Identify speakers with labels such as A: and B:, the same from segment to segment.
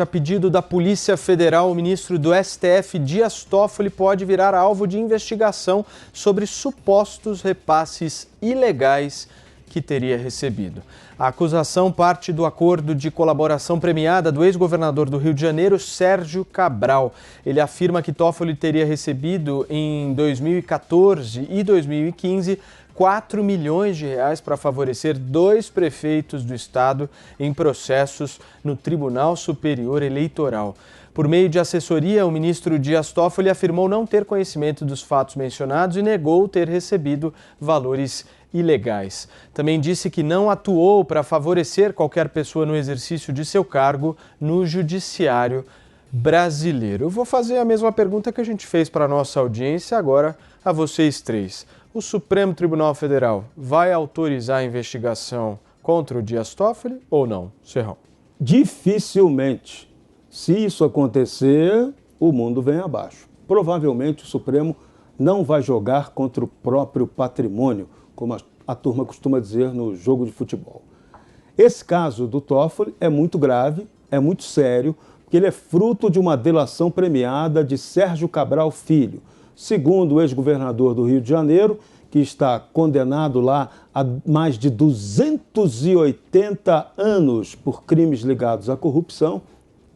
A: A pedido da Polícia Federal, o ministro do STF, Dias Toffoli, pode virar alvo de investigação sobre supostos repasses ilegais que teria recebido. A acusação parte do acordo de colaboração premiada do ex-governador do Rio de Janeiro, Sérgio Cabral. Ele afirma que Toffoli teria recebido em 2014 e 2015 R$ 4 milhões para favorecer 2 prefeitos do estado em processos no Tribunal Superior Eleitoral. Por meio de assessoria, o ministro Dias Toffoli afirmou não ter conhecimento dos fatos mencionados e negou ter recebido valores ilegais. Também disse que não atuou para favorecer qualquer pessoa no exercício de seu cargo no Judiciário brasileiro. Eu vou fazer a mesma pergunta que a gente fez para a nossa audiência agora a vocês três. O Supremo Tribunal Federal vai autorizar a investigação contra o Dias Toffoli ou não, Serrão?
B: Dificilmente. Se isso acontecer, o mundo vem abaixo. Provavelmente o Supremo não vai jogar contra o próprio patrimônio, como a turma costuma dizer no jogo de futebol. Esse caso do Toffoli é muito grave, é muito sério, porque ele é fruto de uma delação premiada de Sérgio Cabral Filho, segundo o ex-governador do Rio de Janeiro, que está condenado lá a mais de 280 anos por crimes ligados à corrupção.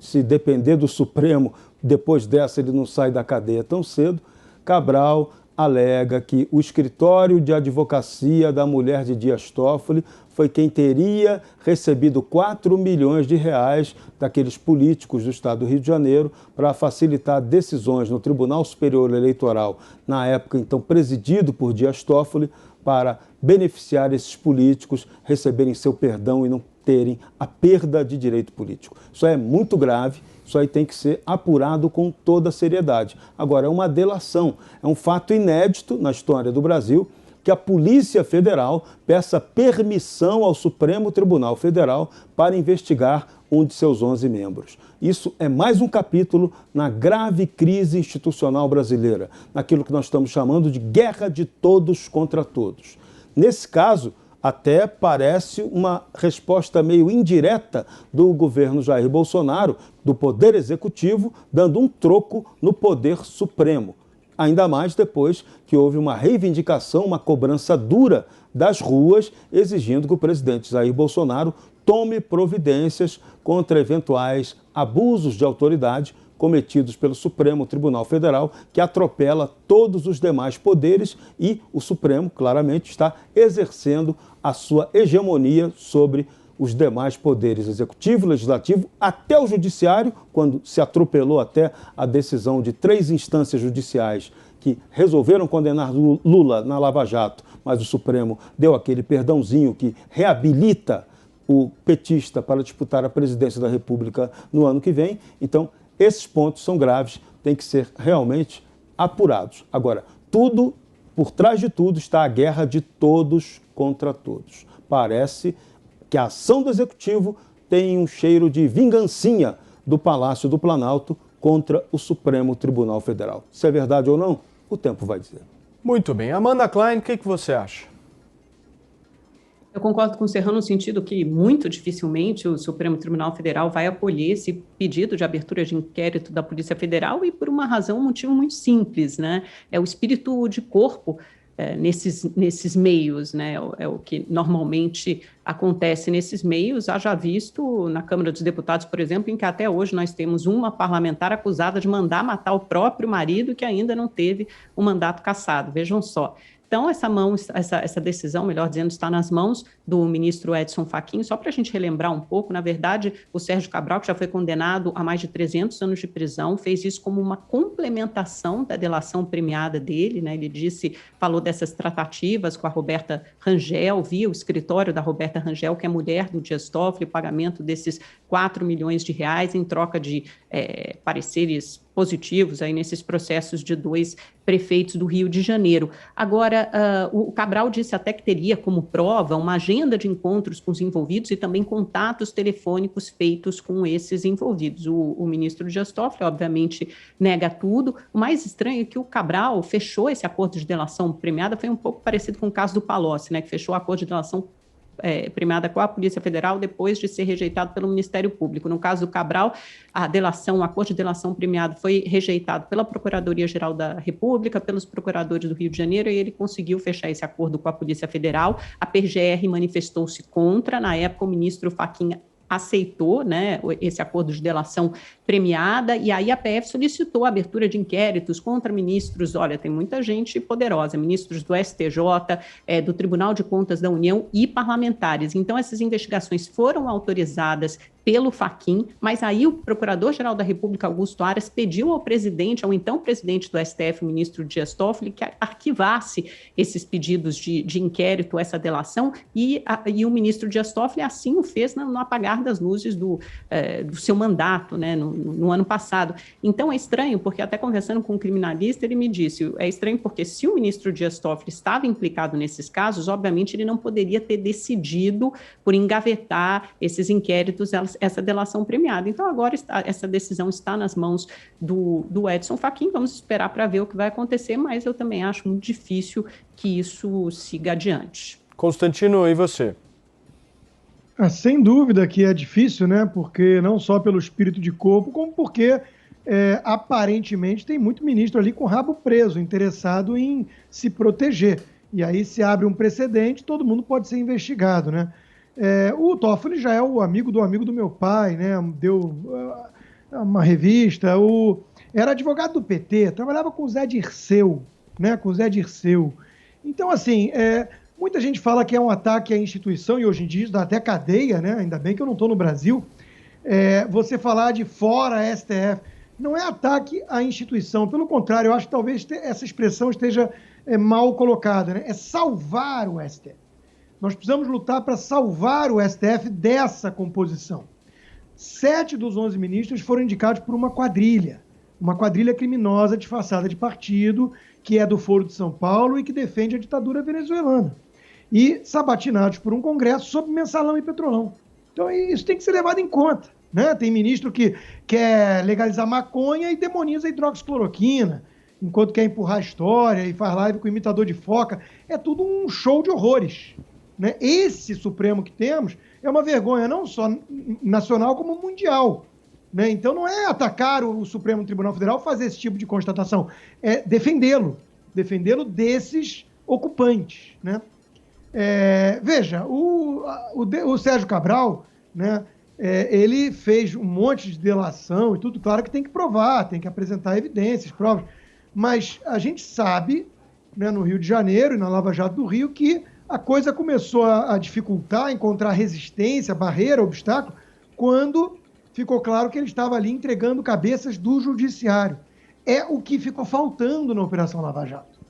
B: Se depender do Supremo, depois dessa ele não sai da cadeia tão cedo. Cabral alega que o escritório de advocacia da mulher de Dias Toffoli foi quem teria recebido 4 milhões de reais daqueles políticos do estado do Rio de Janeiro para facilitar decisões no Tribunal Superior Eleitoral, na época então presidido por Dias Toffoli, para beneficiar esses políticos, receberem seu perdão e não terem a perda de direito político. Isso é muito grave, isso aí tem que ser apurado com toda a seriedade. Agora, é uma delação, é um fato inédito na história do Brasil que a Polícia Federal peça permissão ao Supremo Tribunal Federal para investigar um de seus 11 membros. Isso é mais um capítulo na grave crise institucional brasileira, naquilo que nós estamos chamando de guerra de todos contra todos. Nesse caso, até parece uma resposta meio indireta do governo Jair Bolsonaro, do Poder Executivo, dando um troco no Poder Supremo. Ainda mais depois que houve uma reivindicação, uma cobrança dura das ruas, exigindo que o presidente Jair Bolsonaro tome providências contra eventuais abusos de autoridade cometidos pelo Supremo Tribunal Federal, que atropela todos os demais poderes e o Supremo, claramente, está exercendo a sua hegemonia sobre os demais poderes, executivo, legislativo, até o judiciário, quando se atropelou até a decisão de 3 instâncias judiciais que resolveram condenar Lula na Lava Jato, mas o Supremo deu aquele perdãozinho que reabilita o petista para disputar a presidência da República no ano que vem. Então, esses pontos são graves, têm que ser realmente apurados. Agora, por trás de tudo está a guerra de todos contra todos. Parece que a ação do Executivo tem um cheiro de vingancinha do Palácio do Planalto contra o Supremo Tribunal Federal. Se é verdade ou não, o tempo vai dizer.
A: Muito bem. Amanda Klein, o que você acha?
C: Eu concordo com o Serrão no sentido que muito dificilmente o Supremo Tribunal Federal vai acolher esse pedido de abertura de inquérito da Polícia Federal e por uma razão, um motivo muito simples, né? É o espírito de corpo nesses meios, né? É o que normalmente acontece nesses meios, haja visto na Câmara dos Deputados, por exemplo, em que até hoje nós temos uma parlamentar acusada de mandar matar o próprio marido que ainda não teve o mandato cassado, vejam só. Então, essa decisão, melhor dizendo, está nas mãos do ministro Edson Fachin. Só para a gente relembrar um pouco, na verdade, o Sérgio Cabral, que já foi condenado a mais de 300 anos de prisão, fez isso como uma complementação da delação premiada dele, né? Ele falou dessas tratativas com a Roberta Rangel, via o escritório da Roberta Rangel, que é mulher do Dias Toffoli, pagamento desses 4 milhões de reais em troca de pareceres positivos aí nesses processos de 2 prefeitos do Rio de Janeiro. Agora, o Cabral disse até que teria como prova uma agenda de encontros com os envolvidos e também contatos telefônicos feitos com esses envolvidos. O ministro Dias Toffoli, obviamente, nega tudo. O mais estranho é que o Cabral fechou esse acordo de delação premiada, foi um pouco parecido com o caso do Palocci, né, que fechou o acordo de delação premiada com a Polícia Federal depois de ser rejeitado pelo Ministério Público. No caso do Cabral, o acordo de delação premiado foi rejeitado pela Procuradoria-Geral da República, pelos procuradores do Rio de Janeiro, e ele conseguiu fechar esse acordo com a Polícia Federal. A PGR manifestou-se contra. Na época, o ministro Fachin aceitou, né, esse acordo de delação premiada, e aí a PF solicitou a abertura de inquéritos contra ministros. Olha, tem muita gente poderosa, ministros do STJ, do Tribunal de Contas da União e parlamentares. Então, essas investigações foram autorizadas pelo Fachin, mas aí o Procurador-Geral da República, Augusto Aras, pediu ao presidente, ao então presidente do STF, o ministro Dias Toffoli, que arquivasse esses pedidos de inquérito, essa delação, e o ministro Dias Toffoli assim o fez no apagar das luzes do seu mandato, né, no ano passado. Então é estranho, porque até conversando com um criminalista, ele me disse, é estranho porque se o ministro Dias Toffoli estava implicado nesses casos, obviamente ele não poderia ter decidido por engavetar esses inquéritos, essa delação premiada. Então agora essa decisão está nas mãos do Edson Fachin, vamos esperar para ver o que vai acontecer, mas eu também acho muito difícil que isso siga adiante.
A: Constantino, e você?
D: Sem dúvida que é difícil, né? Porque não só pelo espírito de corpo, como porque aparentemente tem muito ministro ali com o rabo preso, interessado em se proteger. E aí se abre um precedente, todo mundo pode ser investigado, né? O Toffoli já é o amigo do meu pai, né? Deu uma revista, era advogado do PT, trabalhava com o Zé Dirceu, né? Com o Zé Dirceu. Então, assim, muita gente fala que é um ataque à instituição, e hoje em dia isso dá até cadeia, né? Ainda bem que eu não estou no Brasil. Você falar de fora STF, não é ataque à instituição, pelo contrário, eu acho que talvez essa expressão esteja mal colocada, né? É salvar o STF. Nós precisamos lutar para salvar o STF dessa composição. 7 dos 11 ministros foram indicados por uma quadrilha criminosa disfarçada de partido, que é do Foro de São Paulo e que defende a ditadura venezuelana. E sabatinados por um congresso sobre mensalão e petrolão. Então isso tem que ser levado em conta, né? Tem ministro que quer legalizar maconha e demoniza a hidroxicloroquina, enquanto quer empurrar a história e faz live com imitador de foca. É tudo um show de horrores, né? Esse Supremo que temos é uma vergonha não só nacional como mundial, né? Então não é atacar o Supremo Tribunal Federal, fazer esse tipo de constatação, é defendê-lo desses ocupantes, né? Veja, o Sérgio Cabral, né, ele fez um monte de delação e tudo, claro que tem que provar, tem que apresentar evidências, provas, mas a gente sabe, né, no Rio de Janeiro e na Lava Jato do Rio, que a coisa começou a dificultar, a encontrar resistência, barreira, obstáculo, quando ficou claro que ele estava ali entregando cabeças do judiciário. É o que ficou faltando na Operação Lava Jato.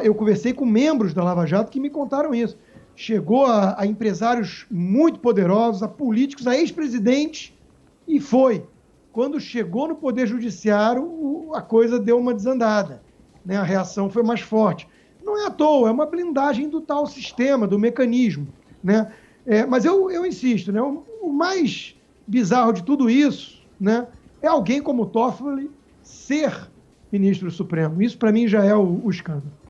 D: Eu conversei com membros da Lava Jato que me contaram isso. Chegou a empresários muito poderosos, a políticos, a ex-presidentes, e foi. Quando chegou no Poder Judiciário, a coisa deu uma desandada, né? A reação foi mais forte. Não é à toa, é uma blindagem do tal sistema, do mecanismo, né? Mas eu insisto, né? O mais bizarro de tudo isso, né, é alguém como o Toffoli ser ministro do Supremo. Isso, para mim, já é o escândalo.